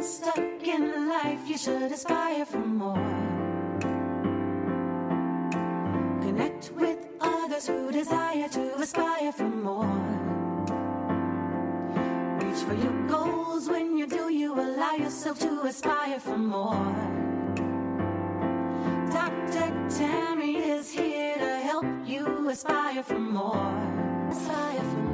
stuck in life, you should aspire for more. Connect with others who desire to aspire for more. Reach for your goals. When you do, you allow yourself to aspire for more. Dr. Tammy is here to help you aspire for more. Aspire for more.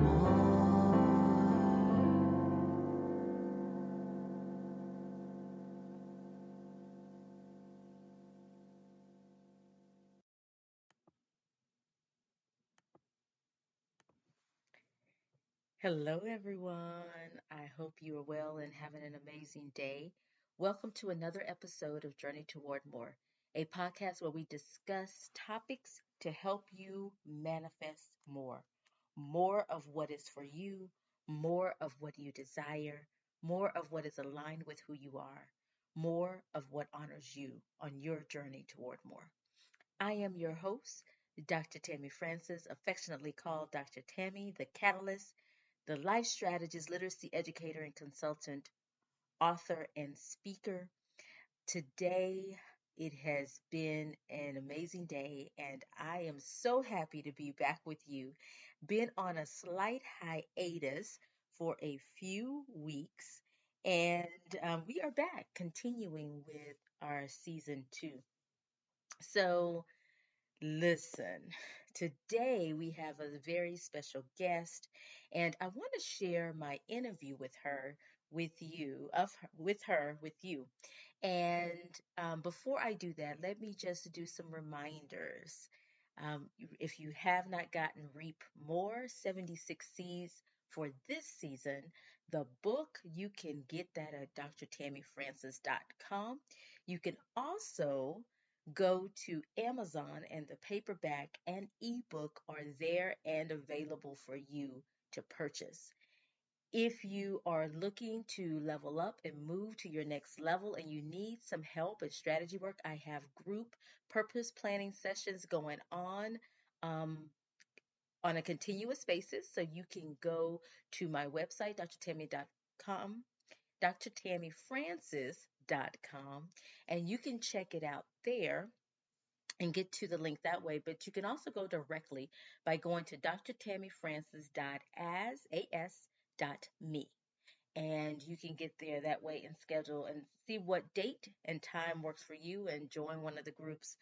Hello, everyone. I hope you are well and having an amazing day. Welcome to another episode of Journey Toward More, a podcast where we discuss topics to help you manifest more. More of what is for you, more of what you desire, more of what is aligned with who you are, more of what honors you on your journey toward more. I am your host, Dr. Tammy Francis, affectionately called Dr. Tammy, the Catalyst, the life strategist, literacy educator, and consultant, author, and speaker. Today, it has been an amazing day, and I am so happy to be back with you. Been on a slight hiatus for a few weeks, and we are back continuing with our season 2. So, listen, today we have a very special guest, and I want to share my interview with her, with you. And before I do that, let me just do some reminders. If you have not gotten Reap More 76 Seeds for this season, the book, you can get that at drtammyfrancis.com. You can also go to Amazon, and the paperback and ebook are there and available for you to purchase. If you are looking to level up and move to your next level and you need some help and strategy work, I have group purpose planning sessions going um, on a continuous basis. So you can go to my website, drtammy.com, drtammyfrancis.com, and you can check it out there and get to the link that way. But you can also go directly by going to drtammyfrancis.as.me. And you can get there that way and schedule and see what date and time works for you and join one of the groups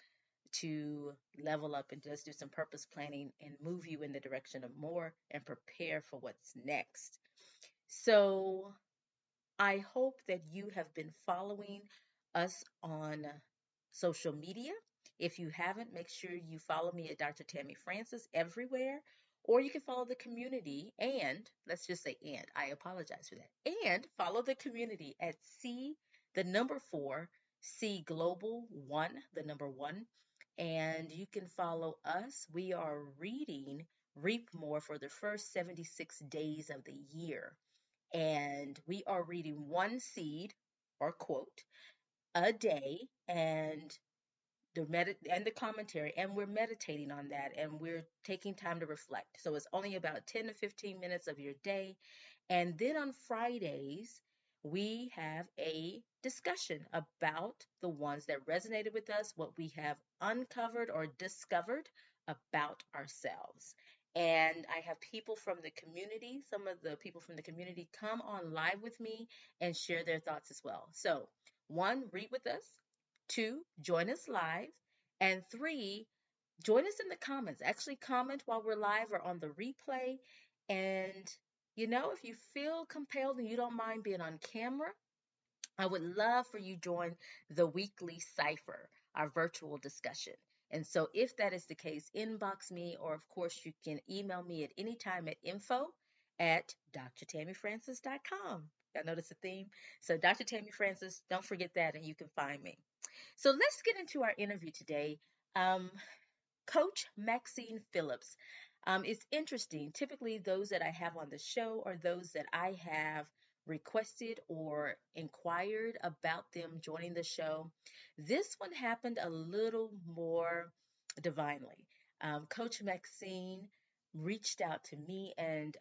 to level up and just do some purpose planning and move you in the direction of more and prepare for what's next. So I hope that you have been following us on social media. If you haven't, make sure you follow me at Dr. Tammy Francis everywhere, or you can follow the community and let's just say I apologize for that. And follow the community at C, the number 4, C Global 1, the number 1. And you can follow us. We are reading Reap More for the first 76 days of the year. And we are reading one seed or quote a day, and the commentary, and we're meditating on that, and we're taking time to reflect. So it's only about 10 to 15 minutes of your day. And then on Fridays, we have a discussion about the ones that resonated with us, what we have uncovered or discovered about ourselves. And I have people from the community, some of the people from the community come on live with me and share their thoughts as well. So, 1, read with us. 2, join us live. And 3, join us in the comments. Actually, comment while we're live or on the replay. And, if you feel compelled and you don't mind being on camera, I would love for you to join the weekly cipher, our virtual discussion. And so if that is the case, inbox me, or of course you can email me at any time at info@drtammyfrancis.com. Y'all notice the theme? So Dr. Tammy Francis, don't forget that, and you can find me. So let's get into our interview today. Um, Coach Maxine Phillips. It's interesting. Typically, those that I have on the show are those that I have requested or inquired about them joining the show. This one happened a little more divinely. Coach Maxine reached out to me and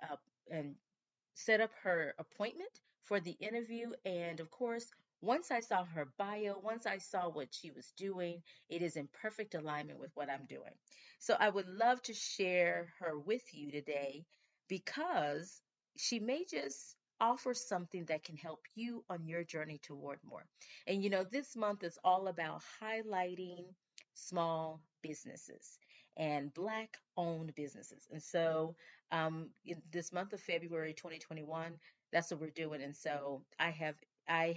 set up her appointment for the interview. And of course, once I saw her bio, once I saw what she was doing, it is in perfect alignment with what I'm doing. So I would love to share her with you today because she may just offer something that can help you on your journey toward more. And this month is all about highlighting small businesses and Black owned businesses. And so, in this month of February 2021, that's what we're doing. And so I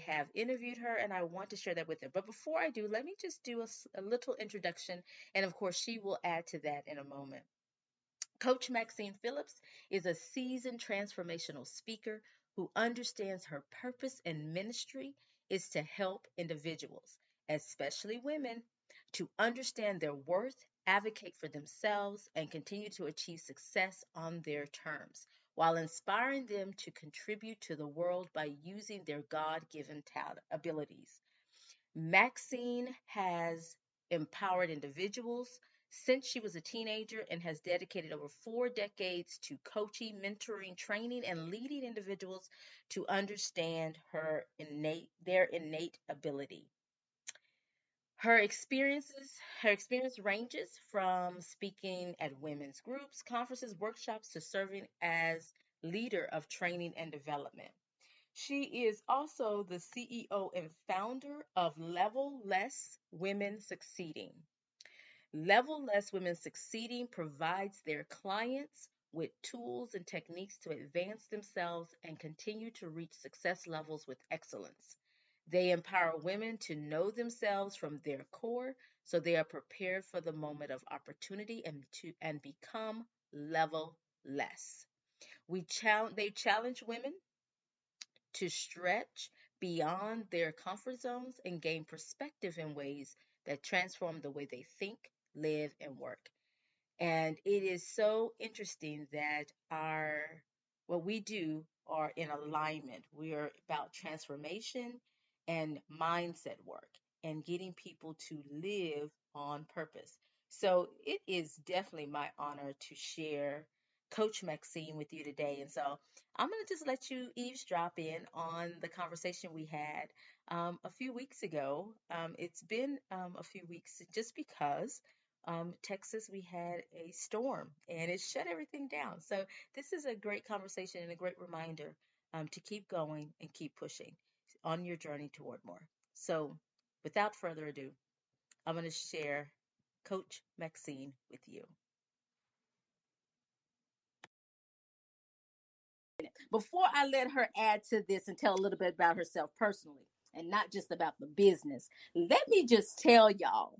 have interviewed her and I want to share that with her. But before I do, let me just do a little introduction. And of course, she will add to that in a moment. Coach Maxine Phillips is a seasoned transformational speaker who understands her purpose and ministry is to help individuals, especially women, to understand their worth, advocate for themselves, and continue to achieve success on their terms, while inspiring them to contribute to the world by using their God given talent abilities. Maxine has empowered individuals since she was a teenager and has dedicated over 4 decades to coaching, mentoring, training, and leading individuals to understand their innate ability. Her experience ranges from speaking at women's groups, conferences, workshops, to serving as leader of training and development. She is also the CEO and founder of Levelless Women Succeeding. Levelless Women Succeeding provides their clients with tools and techniques to advance themselves and continue to reach success levels with excellence. They empower women to know themselves from their core so they are prepared for the moment of opportunity and become level less. They challenge women to stretch beyond their comfort zones and gain perspective in ways that transform the way they think, live, and work. And it is so interesting that our what we do are in alignment. We are about transformation and mindset work and getting people to live on purpose. So it is definitely my honor to share Coach Maxine with you today. And so I'm going to just let you eavesdrop in on the conversation we had a few weeks ago. It's been a few weeks just because Texas, we had a storm and it shut everything down. So, this is a great conversation and a great reminder to keep going and keep pushing on your journey toward more. So, without further ado, I'm going to share Coach Maxine with you. Before I let her add to this and tell a little bit about herself personally and not just about the business, let me just tell y'all.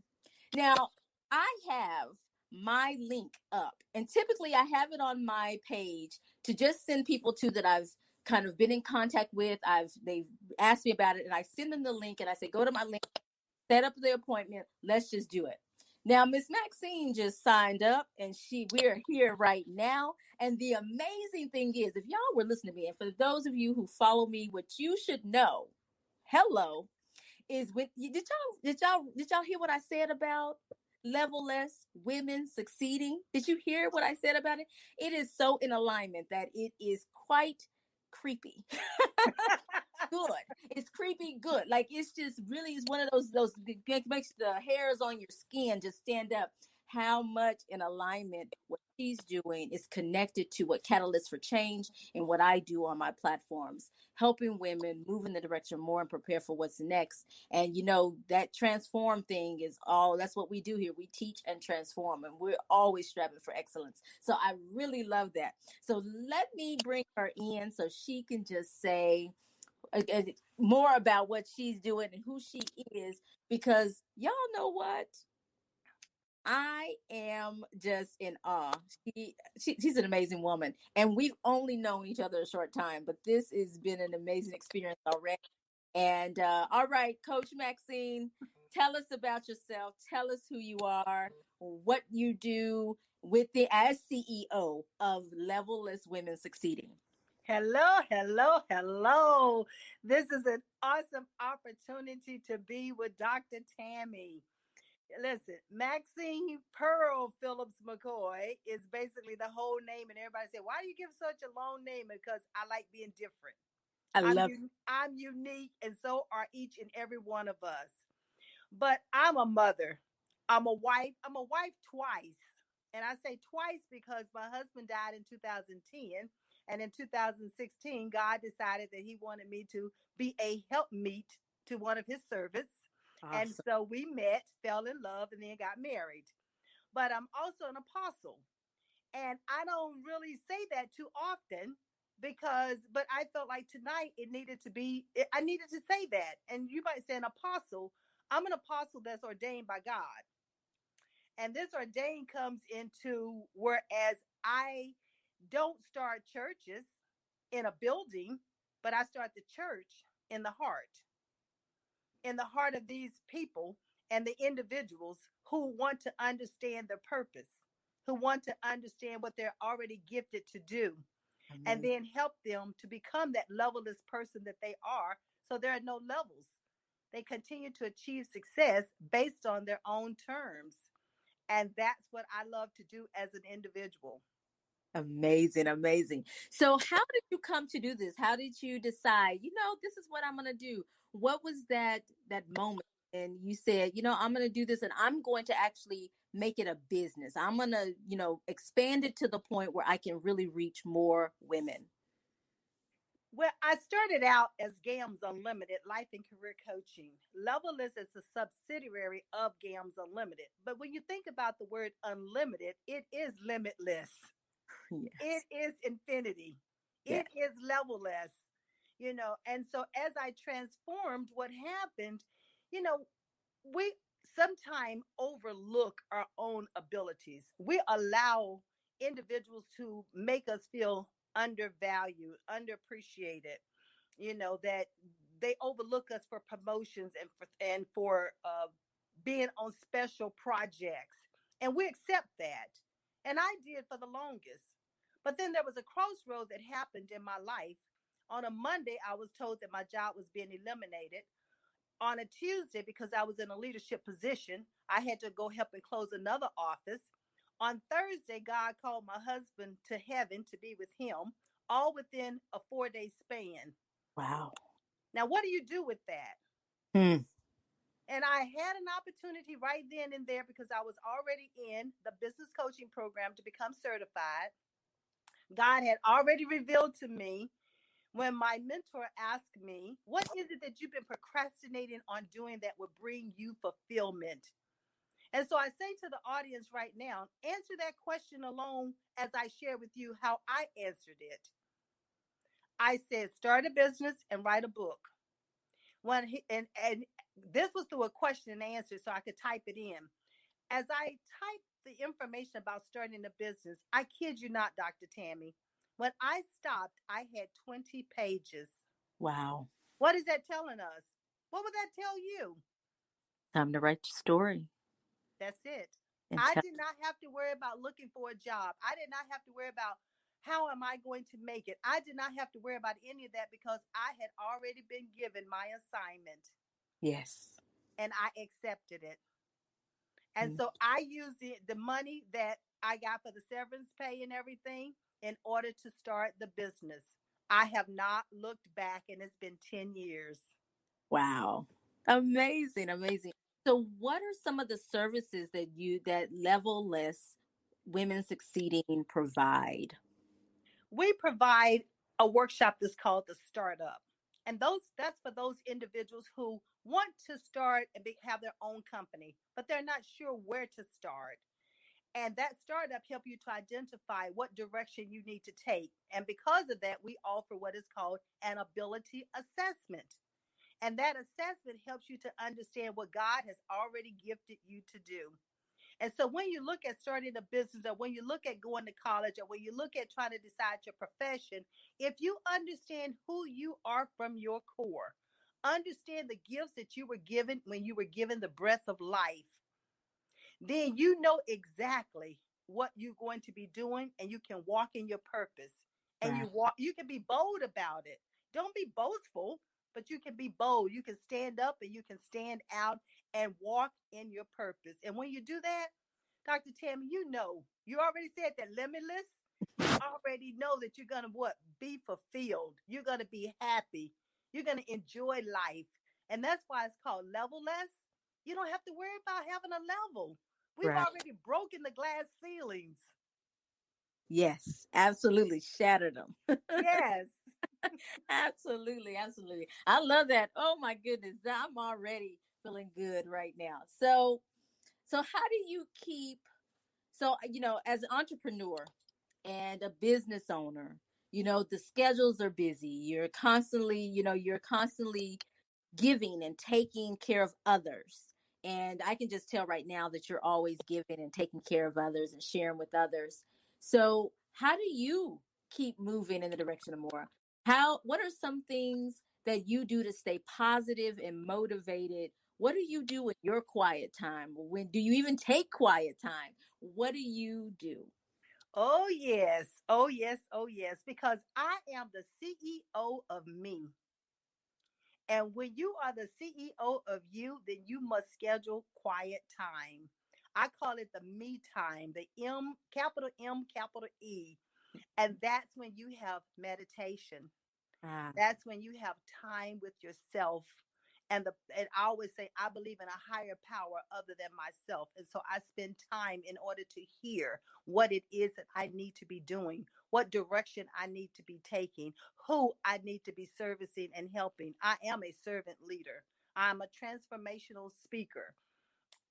Now, I have my link up, and typically I have it on my page to just send people to that I've kind of been in contact with. They've asked me about it, and I send them the link, and I say, go to my link, set up the appointment. Let's just do it. Now, Miss Maxine just signed up and we're here right now. And the amazing thing is, if y'all were listening to me, and for those of you who follow me, what you should know, hello, is with you. Did y'all hear what I said about Levelless Women Succeeding? Did you hear what I said about it? It is so in alignment that it is quite creepy. Good. It's creepy good. Like it's just really is one of those makes the hairs on your skin just stand up. How much in alignment what she's doing is connected to what Catalyst for Change and what I do on my platforms, helping women move in the direction more and prepare for what's next. And that transform thing is all that's what we do here. We teach and transform, and we're always striving for excellence. So I really love that. So let me bring her in so she can just say more about what she's doing and who she is, because y'all know what, I am just in awe. She's an amazing woman, and we've only known each other a short time, but this has been an amazing experience already. And all right, Coach Maxine, tell us about yourself. Tell us who you are, what you do as CEO of Levelless Women Succeeding. Hello, hello, hello. This is an awesome opportunity to be with Dr. Tammy. Listen, Maxine Pearl Phillips McKoy is basically the whole name, and everybody said, "Why do you give such a long name?" Because I like being different. I love I'm unique, and so are each and every one of us. But I'm a mother. I'm a wife. I'm a wife twice. And I say twice because my husband died in 2010. And in 2016, God decided that he wanted me to be a helpmeet to one of his servants. And awesome. so we met, fell in love, and then got married. But I'm also an apostle. And I don't really say that too often but I felt like tonight I needed to say that. And you might say an apostle. I'm an apostle that's ordained by God. And this ordained comes into whereas I don't start churches in a building, but I start the church in the heart of these people and the individuals who want to understand their purpose, who want to understand what they're already gifted to do, and Amazing. then help them to become that levelless person that they are. So there are no levels. They continue to achieve success based on their own terms. And that's what I love to do as an individual. Amazing, amazing. So, how did you come to do this? How did you decide? This is what I'm going to do. What was that moment? And you said, I'm going to do this, and I'm going to actually make it a business. I'm going to, expand it to the point where I can really reach more women. Well, I started out as GAMMS Unlimited Life and Career Coaching. Levelless is a subsidiary of GAMMS Unlimited. But when you think about the word unlimited, it is limitless. It Yes. is infinity. Yeah. It is levelless. And so as I transformed, what happened, you know, we sometimes overlook our own abilities. We allow individuals to make us feel undervalued, underappreciated, that they overlook us for promotions and for being on special projects. And we accept that. And I did for the longest. But then there was a crossroad that happened in my life. On a Monday, I was told that my job was being eliminated. On a Tuesday, because I was in a leadership position, I had to go help and close another office. On Thursday, God called my husband to heaven to be with him, all within a 4-day span. Wow. Now, what do you do with that? Hmm. And I had an opportunity right then and there because I was already in the business coaching program to become certified. God had already revealed to me when my mentor asked me, what is it that you've been procrastinating on doing that would bring you fulfillment? And so I say to the audience right now, answer that question alone as I share with you how I answered it. I said, start a business and write a book. And this was through a question and answer, so I could type it in. As I typed the information about starting a business, I kid you not, Dr. Tammy, when I stopped, I had 20 pages. Wow. What is that telling us? What would that tell you? Time to write your story That's it. and I tell. did not have to worry about looking for a job. I did not have to worry about how am I going to make it. I did not have to worry about any of that because I had already been given my assignment Yes. and I accepted it. And Mm. so I used the money that I got for the severance pay and everything in order to start the business. I have not looked back, and it's been 10 years. Wow. Amazing, amazing. So what are some of the services that Levelless Women Succeeding provide? We provide a workshop that's called the Startup. And that's for those individuals who want to start and have their own company, but they're not sure where to start. And that startup help you to identify what direction you need to take. And because of that, we offer what is called an ability assessment. And that assessment helps you to understand what God has already gifted you to do. And so when you look at starting a business, or when you look at going to college, or when you look at trying to decide your profession, if you understand who you are from your core, understand the gifts that you were given when you were given the breath of life, then you know exactly what you're going to be doing, and you can walk in your purpose. And Right. you can be bold about it. Don't be boastful, but you can be bold. You can stand up and you can stand out and walk in your purpose. And when you do that, Dr. Tammy, you already said that limitless. You already know that you're going to what? Be fulfilled. You're going to be happy. You're going to enjoy life. And that's why it's called Levelless. You don't have to worry about having a level. We've Right. already broken the glass ceilings. Yes, absolutely. Shattered them. Yes. Absolutely, absolutely. I love that. Oh my goodness, I'm already feeling good right now. So how do you keep as an entrepreneur and a business owner, the schedules are busy. You're constantly giving and taking care of others. And I can just tell right now that you're always giving and taking care of others and sharing with others. So, how do you keep moving in the direction of more? What are some things that you do to stay positive and motivated? What do you do in your quiet time? When do you even take quiet time? What do you do? Oh, yes. Oh, yes. Oh, yes. Because I am the CEO of me. And when you are the CEO of you, then you must schedule quiet time. I call it the me time, the M, capital E. And that's when you have meditation. Ah, That's when you have time with yourself. And I always say I believe in a higher power other than myself. And so I spend time in order to hear what it is that I need to be doing, what direction I need to be taking, who I need to be servicing and helping. I am a servant leader. I'm a transformational speaker.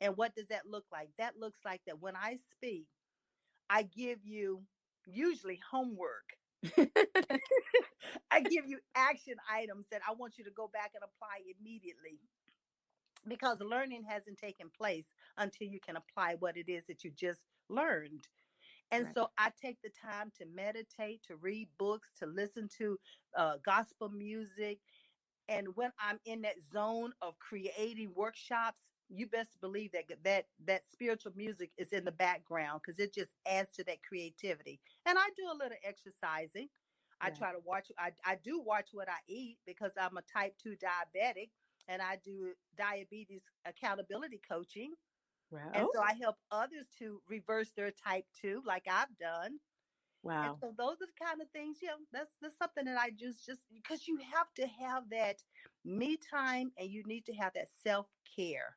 And what does that look like? That looks like that when I speak, I give you usually homework. I give you action items that I want you to go back and apply immediately because learning hasn't taken place until you can apply what it is that you just learned. And right, so I take the time to meditate, to read books, to listen to gospel music. And when I'm in that zone of creating workshops, you best believe that spiritual music is in the background because it just adds to that creativity. And I do a little exercising. I right. try to watch. I do watch what I eat because I'm a type 2 diabetic, and I do diabetes accountability coaching. Right. And Oh, so I help others to reverse their type 2, like I've done. And wow. so those are the kind of things, that's something that I just because you have to have that me time and you need to have that self-care.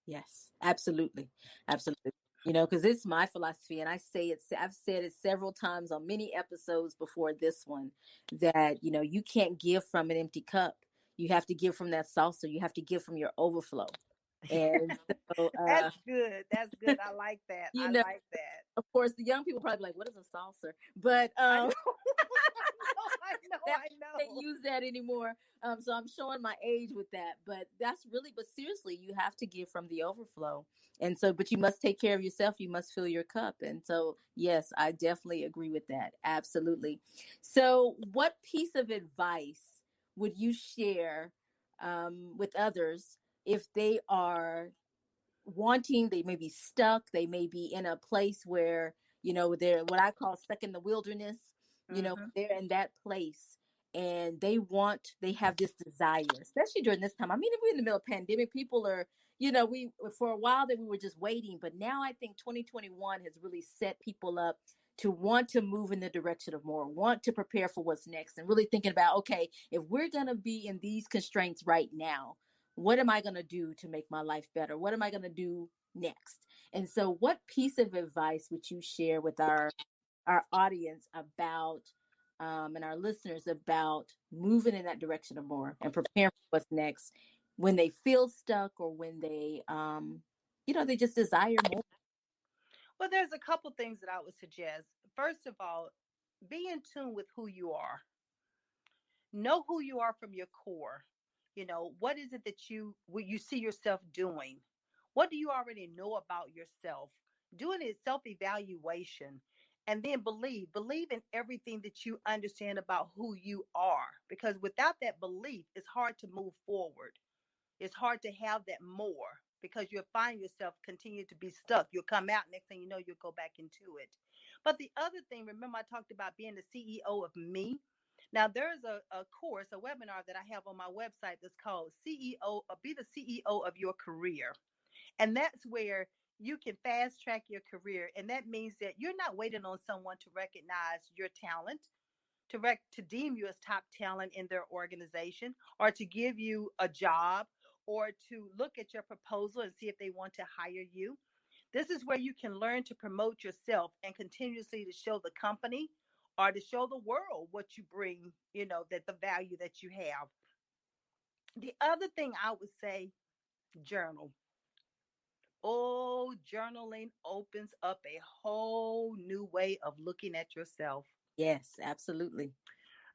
Yes, absolutely. Absolutely. Because it's my philosophy, and I've said it several times on many episodes before this one that, you can't give from an empty cup. You have to give from that saucer. You have to give from your overflow. And so, That's good. That's good. I like that. you I know, like that. of course, the young people probably be like, what is a saucer? But I know. I know. that I can't know. use that anymore. So I'm showing my age with that. But seriously, you have to give from the overflow. And so, but you must take care of yourself. You must fill your cup. And so, yes, I definitely agree with that. Absolutely. So, what piece of advice would you share with others if they are they may be stuck, they may be in a place where, they're what I call stuck in the wilderness, Hmm. they're in that place and they have this desire, especially during this time. I mean, if we're in the middle of pandemic, people are, we for a while that we were just waiting, but now I think 2021 has really set people up to want to move in the direction of more, want to prepare for what's next, and really thinking about, okay, if we're going to be in these constraints right now, what am I going to do to make my life better? What am I going to do next? And so, what piece of advice would you share with our audience about and our listeners about moving in that direction of more and preparing for what's next when they feel stuck or when they just desire more? Well, there's a couple things that I would suggest. First of all, be in tune with who you are. Know who you are from your core. What is it that you see yourself doing? What do you already know about yourself? Doing a self-evaluation, and then believe in everything that you understand about who you are, because without that belief it's hard to move forward. It's hard to have that more because you'll find yourself continue to be stuck. You'll come out, next thing you know, you'll go back into it. But the other thing, remember, I talked about being the CEO of me. Now, there's a course, a webinar that I have on my website that's called Be the CEO of Your Career. And that's where you can fast track your career. And that means that you're not waiting on someone to recognize your talent, to deem you as top talent in their organization, or to give you a job, or to look at your proposal and see if they want to hire you. This is where you can learn to promote yourself and continuously to show the company or to show the world what you bring, that the value that you have. The other thing I would say, journal. Oh, journaling opens up a whole new way of looking at yourself. Yes, absolutely.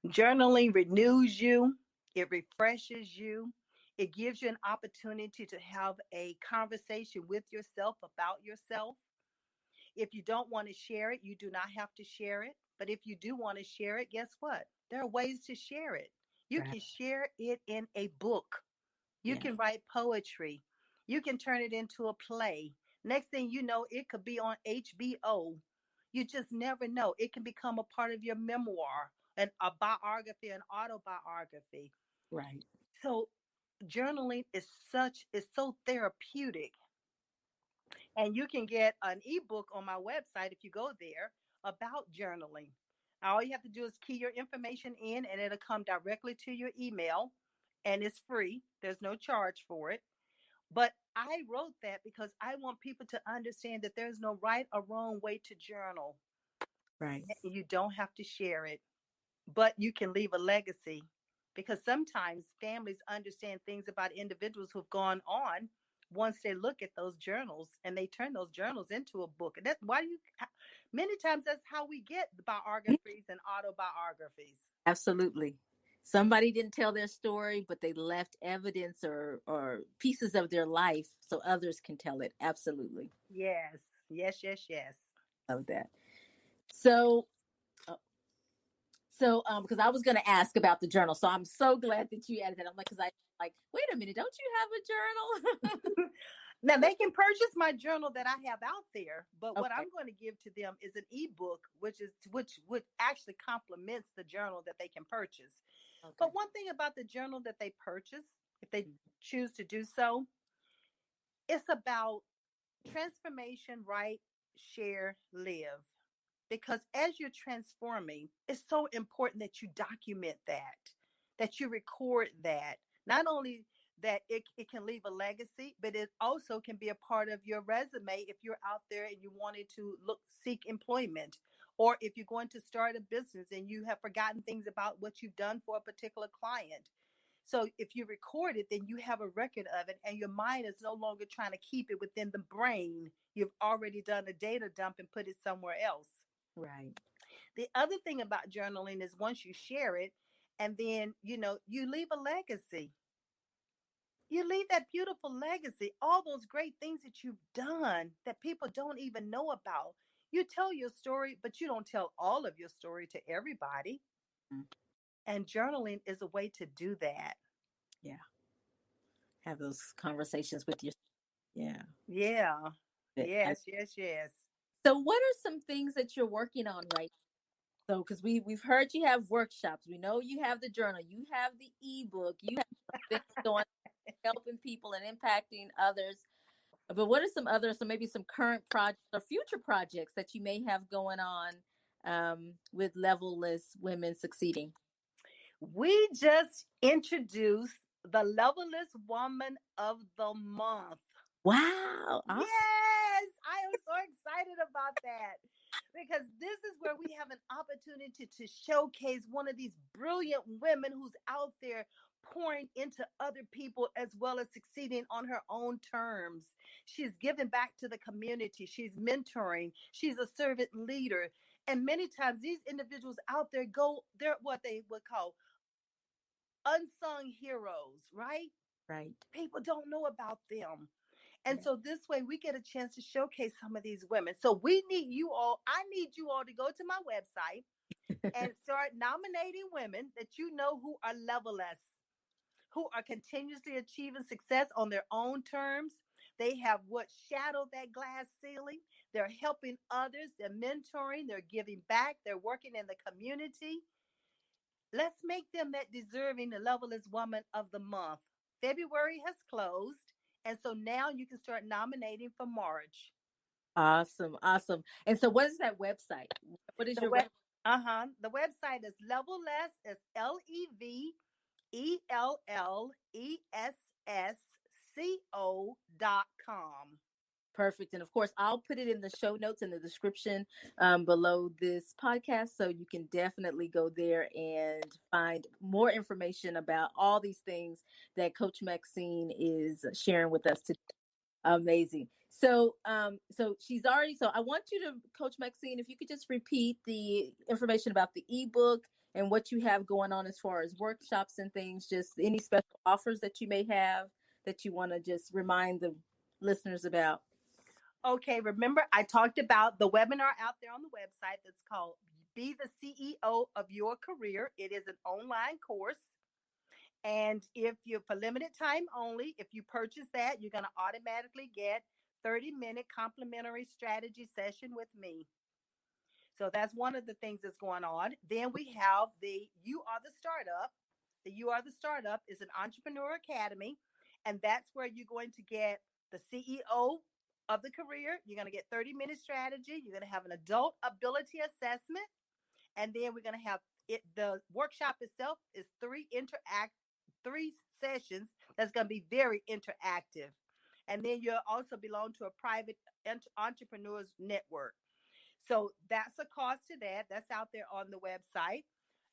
Journaling renews you, it refreshes you, it gives you an opportunity to have a conversation with yourself about yourself. If you don't want to share it, you do not have to share it. But if you do want to share it, guess what? There are ways to share it. You Right. can share it in a book. You Yeah. can write poetry. You can turn it into a play. Next thing you know, it could be on HBO. You just never know. It can become a part of your memoir, and a biography, an autobiography. Right. So journaling is so therapeutic. And you can get an ebook on my website if you go there about journaling. All you have to do is key your information in and it'll come directly to your email, and it's free. There's no charge for it. But I wrote that because I want people to understand that there's no right or wrong way to journal. Right. You don't have to share it, but you can leave a legacy, because sometimes families understand things about individuals who've gone on once they look at those journals and they turn those journals into a book. And that's why many times that's how we get the biographies and autobiographies. Absolutely. Somebody didn't tell their story, but they left evidence or pieces of their life so others can tell it. Absolutely. Yes, yes, yes, yes. Love that. So, uh, because I was going to ask about the journal, so I'm so glad that you added that. I'm like, because I like, wait a minute, don't you have a journal? Now they can purchase my journal that I have out there, but what Okay. I'm going to give to them is an ebook, which actually complements the journal that they can purchase. Okay. But one thing about the journal that they purchase, if they choose to do so, it's about transformation, write, share, live. Because as you're transforming, it's so important that you document that you record that. Not only that it can leave a legacy, but it also can be a part of your resume if you're out there and you wanted to seek employment, or if you're going to start a business and you have forgotten things about what you've done for a particular client. So if you record it, then you have a record of it, and your mind is no longer trying to keep it within the brain. You've already done a data dump and put it somewhere else. Right. The other thing about journaling is once you share it, and then, you leave a legacy. You leave that beautiful legacy, all those great things that you've done that people don't even know about. You tell your story, but you don't tell all of your story to everybody. Mm. And journaling is a way to do that. Yeah. Have those conversations with your. Yeah. Yeah. But Yes, yes, yes. so, what are some things that you're working on right now? So, because we've heard you have workshops, we know you have the journal, you have the ebook, you have some things going, helping people and impacting others. But what are some other, so maybe some current projects or future projects that you may have going on with Levelless Women Succeeding? We just introduced the Levelless Woman of the Month. Wow. Awesome. Yes, I am so excited about that, because this is where we have an opportunity to showcase one of these brilliant women who's out there pouring into other people as well as succeeding on her own terms. She's giving back to the community, she's mentoring, she's a servant leader. And many times these individuals out there they're what they would call unsung heroes, right? Right. People don't know about them. And Yeah. so this way we get a chance to showcase some of these women. So we need you all, I need you all to go to my website and start nominating women that you know who are levelless, who are continuously achieving success on their own terms. They have what shattered that glass ceiling. They're helping others, they're mentoring, they're giving back, they're working in the community. Let's make them that deserving the Levelless Woman of the Month. February has closed, And so now you can start nominating for March. Awesome. Awesome. And so what is that website? What is The your web The website is Levelless. It's LEVELLESSCO.com. Perfect. And of course, I'll put it in the show notes in the description below this podcast. So you can definitely go there and find more information about all these things that Coach Maxine is sharing with us today. Amazing. So she's already, so I want you to, Coach Maxine, if you could just repeat the information about the ebook and what you have going on as far as workshops and things, just any special offers that you may have that you want to just remind the listeners about. Okay, remember I talked about the webinar out there on the website that's called Be the CEO of Your Career. It is an online course. And if you're for limited time only, if you purchase that, you're going to automatically get 30-minute complimentary strategy session with me. So that's one of the things that's going on. Then we have the You Are the Startup. The You Are the Startup is an entrepreneur academy, and that's where you're going to get the CEO of the career. You're going to get 30-minute strategy. You're going to have an adult ability assessment, and then we're going to have it. The workshop itself is three sessions that's going to be very interactive. And then you'll also belong to a private entrepreneurs network. So that's a cost to that. That's out there on the website.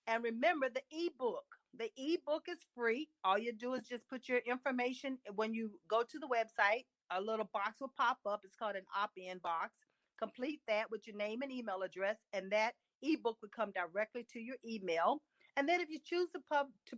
And remember the ebook. The ebook is free. All you do is just put your information when you go to the website. A little box will pop up. It's called an opt-in box. Complete that with your name and email address, and that ebook will come directly to your email. And then if you choose to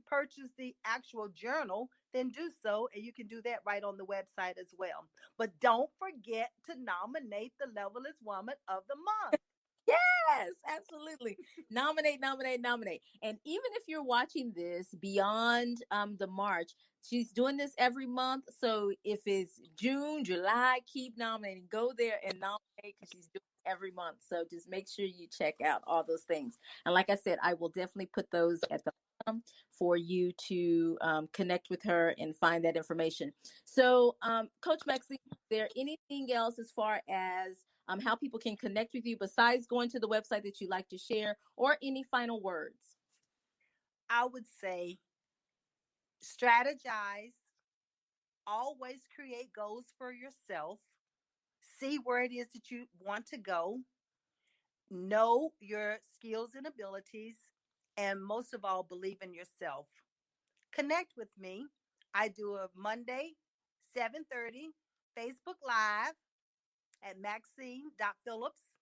purchase the actual journal, then do so, and you can do that right on the website as well. But don't forget to nominate the Levelless Woman of the Month. Yes, absolutely. Nominate, nominate, nominate. And even if you're watching this beyond the March, she's doing this every month. So if it's June, July, keep nominating. Go there and nominate because she's doing it every month. So just make sure you check out all those things. And like I said, I will definitely put those at the bottom for you to connect with her and find that information. So, Coach Maxine, is there anything else as far as how people can connect with you besides going to the website that you'd like to share, or any final words? I would say strategize, always create goals for yourself, see where it is that you want to go, know your skills and abilities, and most of all, believe in yourself. Connect with me. I do a Monday, 7:30 Facebook Live at Maxine.Phillips.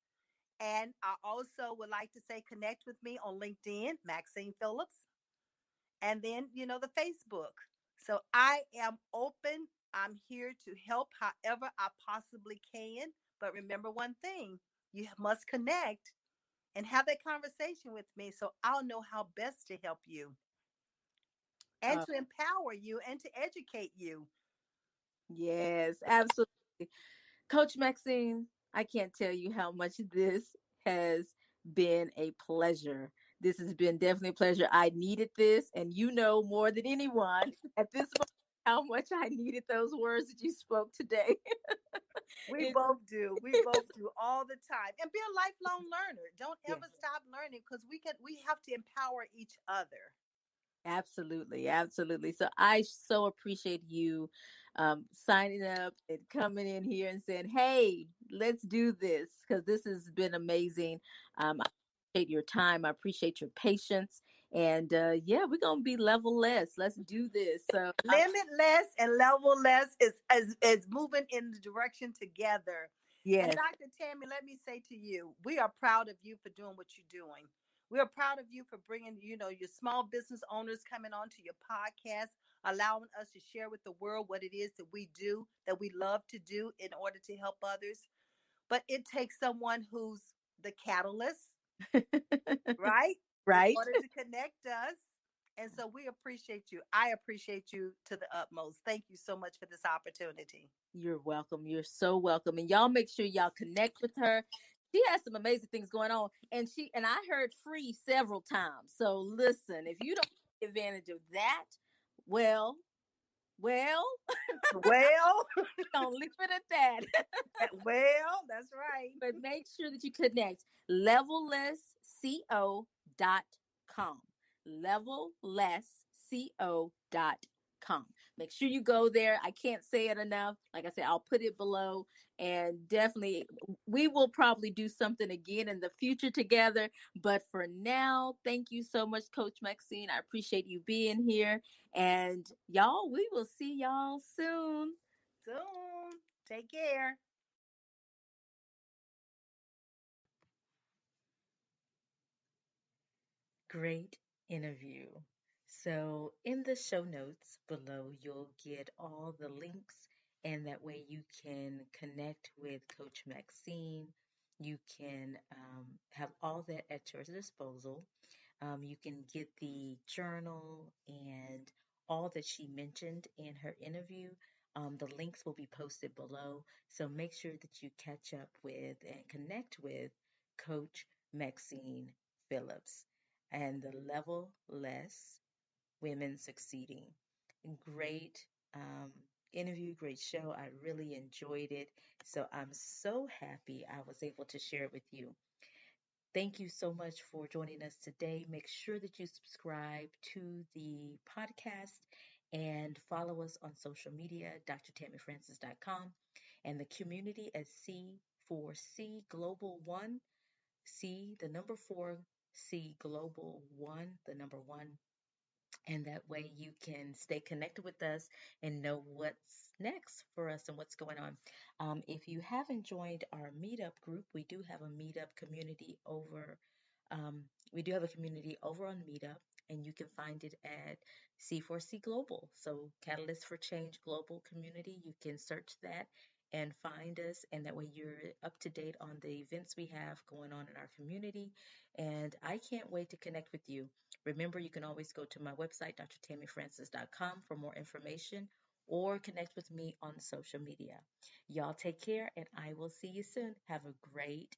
And I also would like to say connect with me on LinkedIn, Maxine Phillips, and then, the Facebook. So I am open. I'm here to help however I possibly can. But remember one thing, you must connect and have that conversation with me so I'll know how best to help you and Uh, to empower you and to educate you. yes, absolutely. Coach Maxine, I can't tell you how much this has been a pleasure. This has been definitely a pleasure. I needed this, and you know more than anyone at this moment how much I needed those words that you spoke today. We It, both do. We both do all the time. And be a lifelong learner. Don't yeah. ever stop learning because we have to empower each other. Absolutely, absolutely. So I so appreciate you signing up and coming in here and saying, "Hey, let's do this," because this has been amazing. I appreciate your time. I appreciate your patience, and yeah, we're gonna be level-less. Let's do this. So Limitless and level-less is moving in the direction together. And yes, Dr. Tammy, let me say to you, we are proud of you for doing what you're doing. We are proud of you for bringing, your small business owners coming onto your podcast, allowing us to share with the world what it is that we do, that we love to do in order to help others. But it takes someone who's the catalyst, right? In right. order to connect us. And so we appreciate you. I appreciate you to the utmost. Thank you so much for this opportunity. You're welcome. You're so welcome. And y'all make sure y'all connect with her. She has some amazing things going on. And I heard free several times. So listen, if you don't take advantage of that, well, Well, Well, don't leave it at that. well, that's right. But make sure that you connect. Levellessco.com. Levellessco.com. Make sure you go there. I can't say it enough. Like I said, I'll put it below. And definitely, we will probably do something again in the future together. But for now, thank you so much, Coach Maxine. I appreciate you being here. And y'all, we will see y'all soon. Soon. Take care. Great interview. So, in the show notes below, you'll get all the links, and that way you can connect with Coach Maxine. You can have all that at your disposal. You can get the journal and all that she mentioned in her interview. The links will be posted below. So make sure that you catch up with and connect with Coach Maxine Phillips and the Level Less Women Succeeding. Great um, interview, great show. I really enjoyed it. So I'm so happy I was able to share it with you. Thank you so much for joining us today. Make sure that you subscribe to the podcast and follow us on social media, drtammyfrancis.com, and the community at C4C Global One, C, the number 4, C Global One, the number 1, and that way you can stay connected with us and know what's next for us and what's going on. If you haven't joined our meetup group, we do have a meetup community over. Um, we do have a community over on Meetup, and you can find it at C4C Global. So Catalyst for Change Global Community. You can search that and find us, and that way you're up to date on the events we have going on in our community. And I can't wait to connect with you. Remember, you can always go to my website, drtammyfrancis.com, for more information or connect with me on social media. Y'all take care, and I will see you soon. Have a great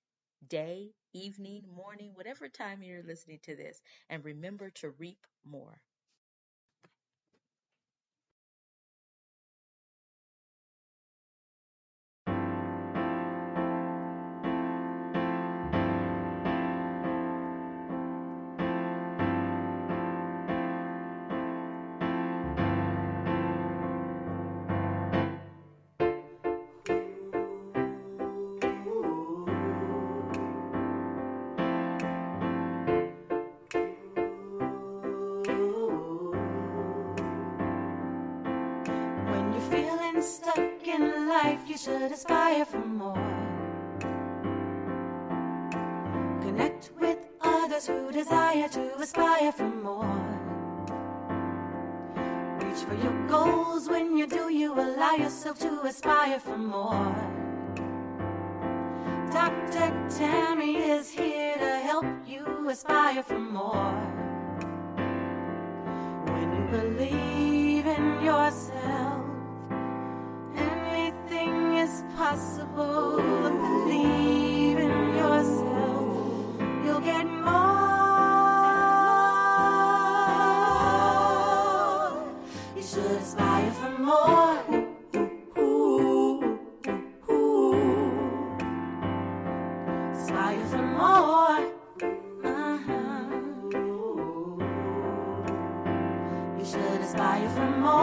day, evening, morning, whatever time you're listening to this. And remember to reap more. When you're feeling stuck in life, you should aspire for more. Connect with others who desire to aspire for more. Reach for your goals. When you do, you allow yourself to aspire for more. Dr. Tammy is here to help you aspire for more. When you believe in yourself, anything is possible. Believe in yourself, you'll get more. You should aspire for more. Aspire for more. You should aspire for more.